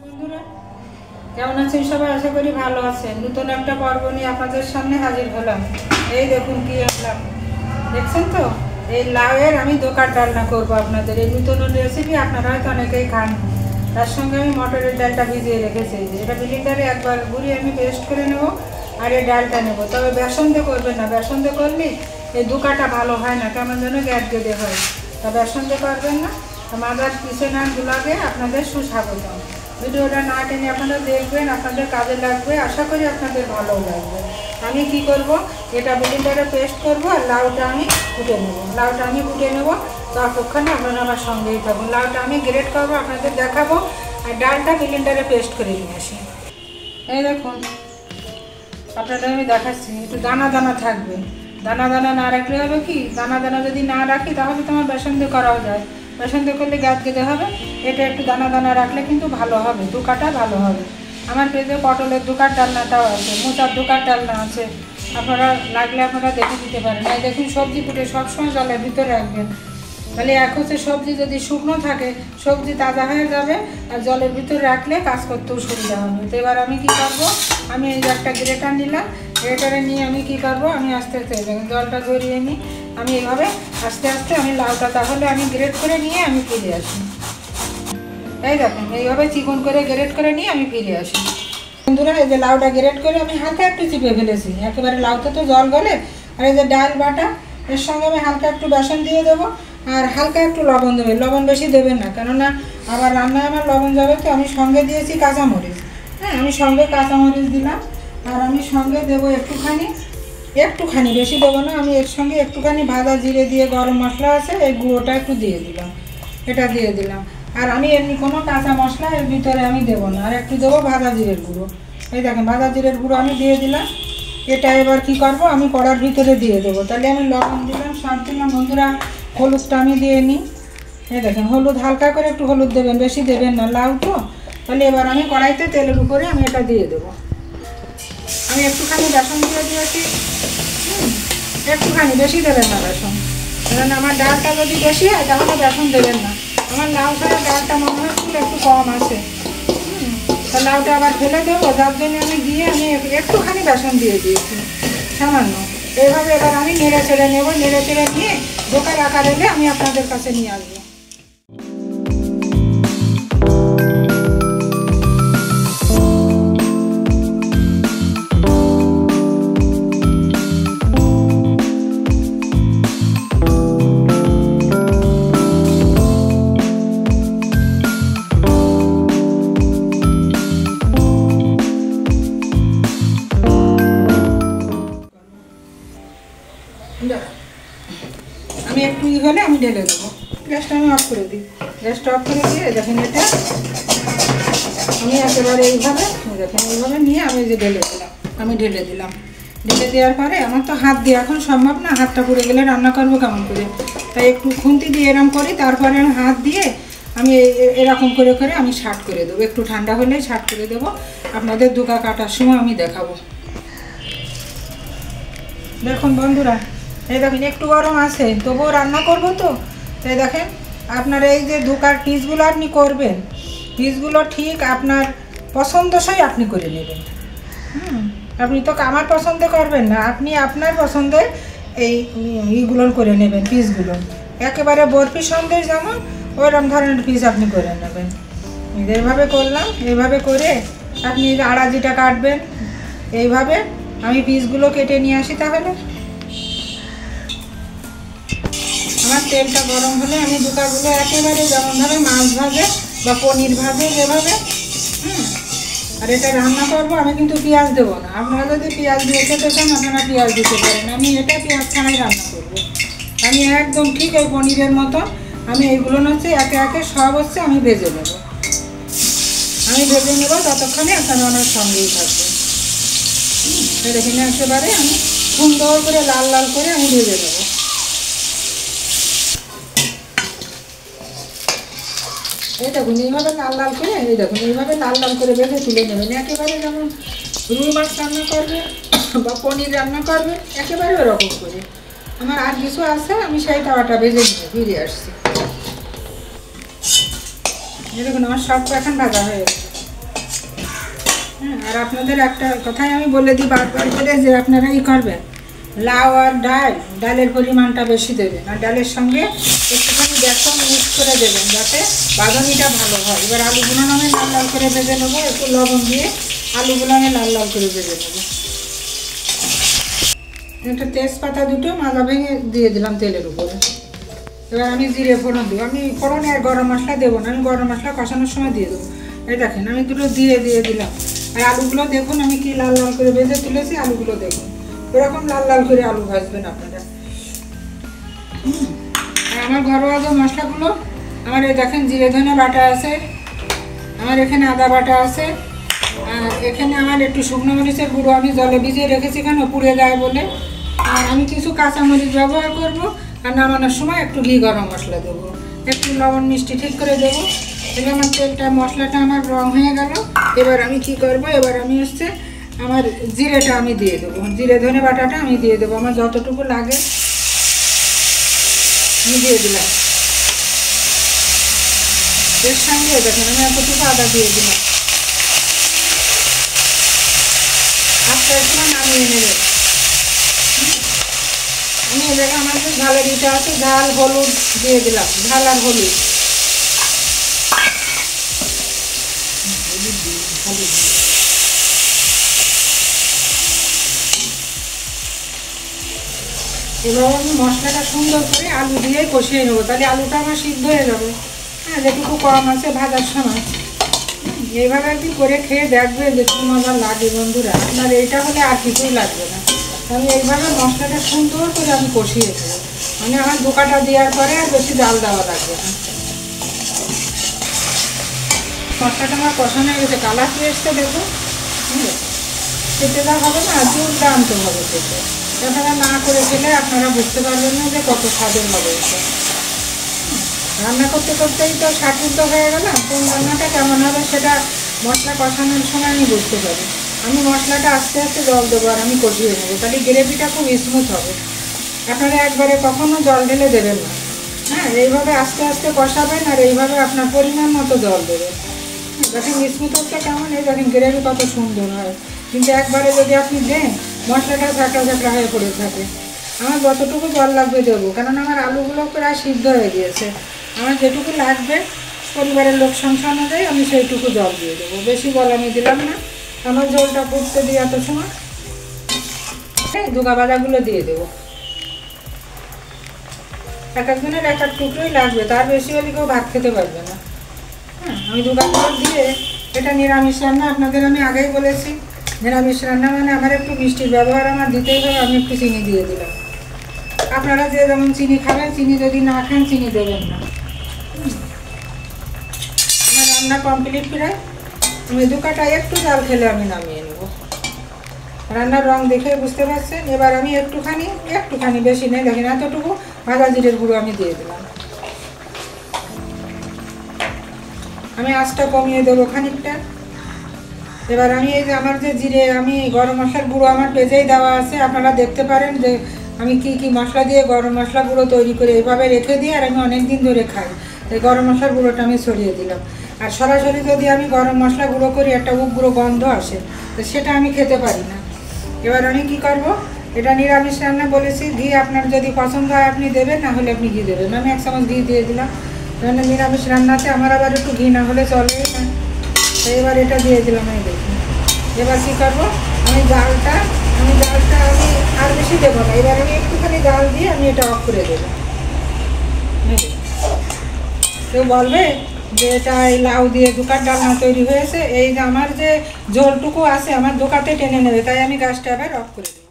বন্ধুরা কেমন আছেন সবাই? আশা করি ভালো আছেন। নতুন একটা পর্ব নিয়ে আপনাদের সামনে হাজির হলাম। এই দেখুন কি আনলাম, দেখছেন তো? এই লাউয়ের আমি দোকান ডালনা করবো আপনাদের। এই নতুন রেসিপি আপনারা হয়তো অনেকেই খান। তার সঙ্গে আমি মটরের ডালটা ভিজিয়ে রেখেছি। এটা ব্লেন্ডারে একবার গুঁড়িয়ে আমি পেস্ট করে নেব, আর এই ডালটা নেব। তবে বেসন দিয়ে করবেন না, বেসন দিয়ে করলে এই দুকাটা ভালো হয় না, কেমন যেন গ্যাদ গেদে হয়। তা বেসন দিয়ে করবেন না। মাদার কিচেন অ্যান্ড ব্লগে আপনাদের সুস্বাগতম। ভিডিওটা না টেনে আপনারা দেখবেন, আপনাদের কাজে লাগবে, আশা করি আপনাদের ভালো লাগবে। আমি কি করব, এটা ব্লেন্ডারে পেস্ট করব, আর লাউটা আমি কুটে নেব। লাউটা আমি কুটে নেব, ততক্ষণে আপনারা আমার সঙ্গেই থাকুন। লাউটা আমি গ্রেট করবো, আপনাদের দেখাবো, আর ডালটা ব্লেন্ডারে পেস্ট করে নিয়ে আসি। এই দেখুন আপনাদের আমি দেখাচ্ছি, একটু দানা দানা থাকবে। দানা দানা না রাখলে হবে কি, দানা দানা যদি না রাখি তাহলে তোমার বেসন দিয়ে করাও যায়, বেসন দিয়ে করলে গ্যাদ গেদে হবে। এটা একটু দানা দানা রাখলে কিন্তু ভালো হবে, দুকাটা ভালো হবে। আমার পেজে পটলের দুকার ডালনাটাও আছে, মোচার দুকার ডালনা আছে, আপনারা লাগলে আপনারা দেখে দিতে পারেন। এই দেখুন সবজি কুটে সবসময় জলের ভিতরে রাখবেন, তাহলে এক হচ্ছে সবজি যদি শুকনো থাকে সবজি তাজা হয়ে যাবে, আর জলের ভিতরে রাখলে কাজ করতেও সুবিধা হবে। তো এবার আমি কি করব, আমি এই যে একটা গ্রেটার নিলাম, গ্রেটারে নিয়ে আমি কি করব, আমি আস্তে আস্তে জলটা ঝরিয়ে নিই। আমি এইভাবে আস্তে আস্তে আমি লাউটা তাহলে আমি গ্রেট করে নিয়ে আমি ফিরে আসি। এই দেখেন এইভাবে চিকন করে গ্রেট করে নিয়ে আমি ফিরে আসি। বন্ধুরা এই যে লাউটা গ্রেট করে আমি হালকা একটু চিপে ফেলেছি, একেবারে লাউতে তো জল গলে। আর এই যে ডাল বাটা, এর সঙ্গে আমি হালকা একটু বেসন দিয়ে দেবো, আর হালকা একটু লবণ দেবেন। লবণ বেশি দেবেন না, কেননা আবার রান্নায় আমার লবণ যাবে। তো আমি সঙ্গে দিয়েছি কাঁচামরিচ, হ্যাঁ আমি সঙ্গে কাঁচামরিচ দিলাম। আর আমি সঙ্গে দেবো একটুখানি বেশি দেবো না, আমি এর সঙ্গে একটুখানি ভাজা জিরে দিয়ে গরম মশলা আছে এই গুঁড়োটা একটু দিয়ে দিলাম, এটা দিয়ে দিলাম। আর আমি এমনি কোনো কাঁচা মশলা এর ভিতরে আমি দেবো না, আর একটু দেবো ভাজা জিরের গুঁড়ো। এই দেখেন ভাজা জিরের গুঁড়ো আমি দিয়ে দিলাম। এটা এবার কি করব, আমি কড়ার ভিতরে দিয়ে দেবো। তাহলে আমি লবণ দিলাম, সব দিলাম। বন্ধুরা হলুদটা আমি দিয়ে নিই। এই দেখেন হলুদ হালকা করে একটু হলুদ দেবেন, বেশি দেবেন না, লাউ তো। তাহলে এবার আমি কড়াইতে তেলের উপরে আমি এটা দিয়ে দেবো। আমি একটুখানি বেসন দিয়ে দিয়েছি, একটুখানি, বেশি দেবেন না বেসন, কারণ আমার ডালটা যদি বেশি হয় তাহলে বেসন দেবেন না। আমার লাউ ছাড়া ডালটা মনে হচ্ছিল একটু কম আছে, তা লাউটা আবার ফেলে দেবো, যার জন্য আমি একটুখানি বেসন দিয়ে দিয়েছি, সামান্য। এইভাবে এবার আমি নেড়ে চেড়ে নেবো, নেড়ে চেড়ে নিয়ে দোকান আকার এলে আমি আপনাদের কাছে নিয়ে আসবো। আমি একটু হলে আমি ঢেলে দেবো। গ্যাসটা আমি অফ করে দিই, গ্যাসটা অফ করে দিয়ে দেখেন এটা আমি একেবারে এইভাবে দেখেন এইভাবে নিয়ে আমি যে ঢেলে দিলাম। ঢেলে দেওয়ার পরে আমার তো হাত দিয়ে এখন সম্ভব না, হাতটা পুড়ে গেলে রান্না করবো কেমন করে, তাই একটু খুন্তি দিয়ে এরম করি। তারপরে আমি হাত দিয়ে আমি এরকম করে করে আমি ছাট করে দেবো, একটু ঠান্ডা হলে ছাট করে দেবো। আপনাদের দুকা কাটার সময় আমি দেখাবো। দেখুন বন্ধুরা এই দেখেন একটু গরম আছে, তবুও রান্না করবো তো। এই দেখেন আপনার এই যে দুকার পিসগুলো আপনি করবেন, পিসগুলো ঠিক আপনার পছন্দসই আপনি করে নেবেন। আপনি তো আমার পছন্দে করবেন না, আপনি আপনার পছন্দের এইগুলো করে নেবেন পিসগুলো। একেবারে বরফি সন্দেশ যেমন ওইরকম ধরনের পিস আপনি করে নেবেন। এইভাবে করলাম, এইভাবে করে আপনি আড়াজিটা কাটবেন। এইভাবে আমি পিসগুলো কেটে নিয়ে আসি। তাহলে আমার তেলটা গরম হলে আমি দুকাগুলো একেবারে যেমন ধরে মাছ ভাজে বা পনির ভাজে যেভাবে, আর এটা রান্না করবো। আমি কিন্তু পেঁয়াজ দেবো না, আপনারা যদি পেঁয়াজ দিয়ে খেতে চান আপনারা পেঁয়াজ দিতে পারেন। আমি এটা পেঁয়াজ ছাড়াই রান্না করবো। আমি একদম ঠিক ওই পনিরের মতো আমি এইগুলো হচ্ছে একে একে সব হচ্ছে আমি ভেজে নেবো। ততক্ষণে আপনারা আমার সঙ্গেই থাকবেন। দেখেন একেবারে আমি সুন্দর করে লাল লাল করে আমি ভেজে নেবো। এই দেখুন এইভাবে লাল লাল করে, এই দেখুন এইভাবে লাল লাল করে ভেজে তুলে নেবেন। একেবারে যেমন রুই মাছ রান্না করবে বা পনির রান্না করবে একেবারে ওরকম করে। আমার আর কিছু আছে, আমি সেই তাওয়াটা ভেজে নিয়ে ফিরে আসছি। এই দেখুন আমার সব এখন ভাজা হয়ে গেছে। হ্যাঁ, আর আপনাদের একটা কথাই আমি বলে দিই বারবার করে যে আপনারা করবেন, লাউ আর ডালের পরিমাণটা বেশি দেবেন, আর ডালের সঙ্গে একটুখানি বেসন মিক্স করে দেবেন যাতে বাঁধানিটা ভালো হয়। এবার আলুগুলো আমি লাল লাল করে ভেজে নেবো, একটু লবণ দিয়ে আলুগুলো আমি লাল লাল করে ভেজে নেবো। একটা তেজপাতা দুটো মাজা ভেঙে দিয়ে দিলাম তেলের উপরে। এবার আমি জিরে ফোড়ন দেবো। আমি ফোড়নে আর গরম মশলা দেবো না, আমি গরম মশলা কষানোর সময় দিয়ে দেবো। এই দেখেন আমি দুটো দিয়ে দিলাম। আর আলুগুলো দেখুন আমি কি লাল লাল করে ভেজে তুলেছি, আলুগুলো দেখুন এরকম লাল লাল করে আলু ভাজবেন আপনারা। আর আমার ঘরোয়া যে মশলাগুলো, আমার এই দেখেন জিরে ধনে বাটা আছে, আমার এখানে আদা বাটা আছে, আর এখানে আমার একটু শুকনো মরিচের গুঁড়ো আমি জলে ভিজিয়ে রেখেছি কেন পুড়ে যায় বলে। আর আমি কিছু কাঁচামরিচ ব্যবহার করব, আর নামানোর সময় একটু ঘি গরম মশলা দেবো, একটু লবণ মিষ্টি ঠিক করে দেবো। এবার আমার তেলটা মশলাটা আমার রং হয়ে গেল। এবার আমি কি করব, এবার আমি আমার জিরেটা আমি দিয়ে দেবো, জিরে ধনে বাটাটা আমি দিয়ে দেবো, আমার যতটুকু লাগে আমি দিয়ে দিলাম। এর সঙ্গে দেখেন আমি এতটুকু আদা দিয়ে দিলাম। আস্তে আস্তে নামিয়ে নেবে। আমি এলাকা আমার যে ঝালের ইটা আছে, ঝাল হলুদ দিয়ে দিলাম, ঝাল আর হলুদ। এবার আমি মশলাটা সুন্দর করে আলু দিয়ে কষিয়ে নেবো, তাহলে আলুটা আমার সিদ্ধ হয়ে যাবে। হ্যাঁ, যেটুকু কম আছে ভাজার সময়। এইভাবে একদিন করে খেয়ে দেখবে যে কি মজা লাগে বন্ধুরা। আপনার এইটা হলে আর কিছুই লাগবে না। আমি এইভাবে মশলাটা সুন্দর করে আমি কষিয়ে দেবো, মানে আমার দোকাটা দেওয়ার পরে আর বেশি ডাল দেওয়া লাগবে না। মশলাটা আমার কষানো হয়ে গেছে, কালার দিয়ে এসছে দেখো। খেতে দেওয়া হবে না, দুর্দান্ত হবে খেতে। আপনারা না করে খেলে আপনারা বুঝতে পারবেন না যে কত স্বাদের হবে এটা। রান্না করতে করতেই তো সাটুদ্ধ হয়ে গেল, কোন রান্নাটা কেমন হবে সেটা মশলা কষানোর সময় আমি বুঝতে পারি। আমি মশলাটা আস্তে আস্তে জল দেবো আর আমি কষিয়ে নেবো, তাহলে গ্রেভিটা খুব স্মুথ হবে। আপনারা একবারে কখনো জল ঢেলে দেবেন না। হ্যাঁ, এইভাবে আস্তে আস্তে কষাবেন আর এইভাবে আপনার পরিমাণ মতো জল দেবেন। দেখেন স্মুথটা কেমন, এই দেখেন গ্রেভি কত সুন্দর হয়। কিন্তু একবারে যদি আপনি দেন মশলাটা ঝাঁকড়া ঝাঁকড়া হয়ে পড়ে থাকে। আমার যতটুকু জল লাগবে দেবো, কেননা আমার আলুগুলো প্রায় সিদ্ধ হয়ে গিয়েছে। আমার যেটুকু লাগবে পরিবারের লোক সংখ্যা অনুযায়ী আমি সেইটুকু জল দিয়ে দেবো, বেশি জল আমি দিলাম না। আমার জলটা ফুটতে দিই এত সময়। দুগা বাজাগুলো দিয়ে দেবো, এক একজনের এক এক টুকরোই লাগবে, তার বেশি হলে কেউ ভাত খেতে পারবে না। হ্যাঁ, আমি দুগাগুলো দিয়ে, এটা নিরামিষ রান্না, আপনাদের আমি আগেই বলেছি নিরামিষ রান্না মানে আমার একটু মিষ্টির ব্যবহার আমার দিতেই হবে। আমি একটু চিনি দিয়ে দিলাম। আপনারা যে যেমন চিনি খাবেন, চিনি যদি না খান চিনি দেবেন না। আমার রান্না কমপ্লিট প্রায়। আমি দুকাটা একটু জাল খেলে আমি নামিয়ে নেব। রান্নার রং দেখে বুঝতে পারছেন। এবার আমি একটুখানি বেশি নেই, দেখেন এতটুকু ভাজা জিরের গুঁড়ো আমি দিয়ে দিলাম। আমি আঁচটা কমিয়ে দেবো খানিকটা। এবার আমি এই যে আমার যে জিরে, আমি গরম মশলার গুঁড়ো আমার পেজেই দেওয়া আছে, আপনারা দেখতে পারেন যে আমি কি মশলা দিয়ে গরম মশলা গুঁড়ো তৈরি করে এভাবে রেখে দিই, আর আমি অনেক দিন ধরে খাই। এই গরম মশলার গুঁড়োটা আমি ছড়িয়ে দিলাম। আর সরাসরি যদি আমি গরম মশলা গুঁড়ো করি একটা উগ্র গন্ধ আসে, তো সেটা আমি খেতে পারি না। এবার আমি কি করব, এটা নিরামিষ রান্না বলেছি, ঘি আপনার যদি পছন্দ হয় আপনি দেবেন, না হলে আপনি ঘি দেবেন। আমি 1 চামচ ঘি দিয়ে দিলাম, কারণ নিরামিষ রান্নাতে আমার আবার একটু ঘি না হলে চলেই না। তো এবার এটা দিয়ে দিলাম। আমি দেখুন এবার কী করবো, আমি জালটা আমি আর বেশি দেবো না। এবার আমি একটুখানি জাল দিয়ে আমি এটা অফ করে দেবো। কেউ বলবে যে এটা এই লাউ দিয়ে দুকার ডালনা তৈরি হয়েছে, এই যে আমার যে ঝোলটুকু আছে আমার দোকাতে টেনে নেবে, তাই আমি গ্যাসটা আবার অফ করে দিই।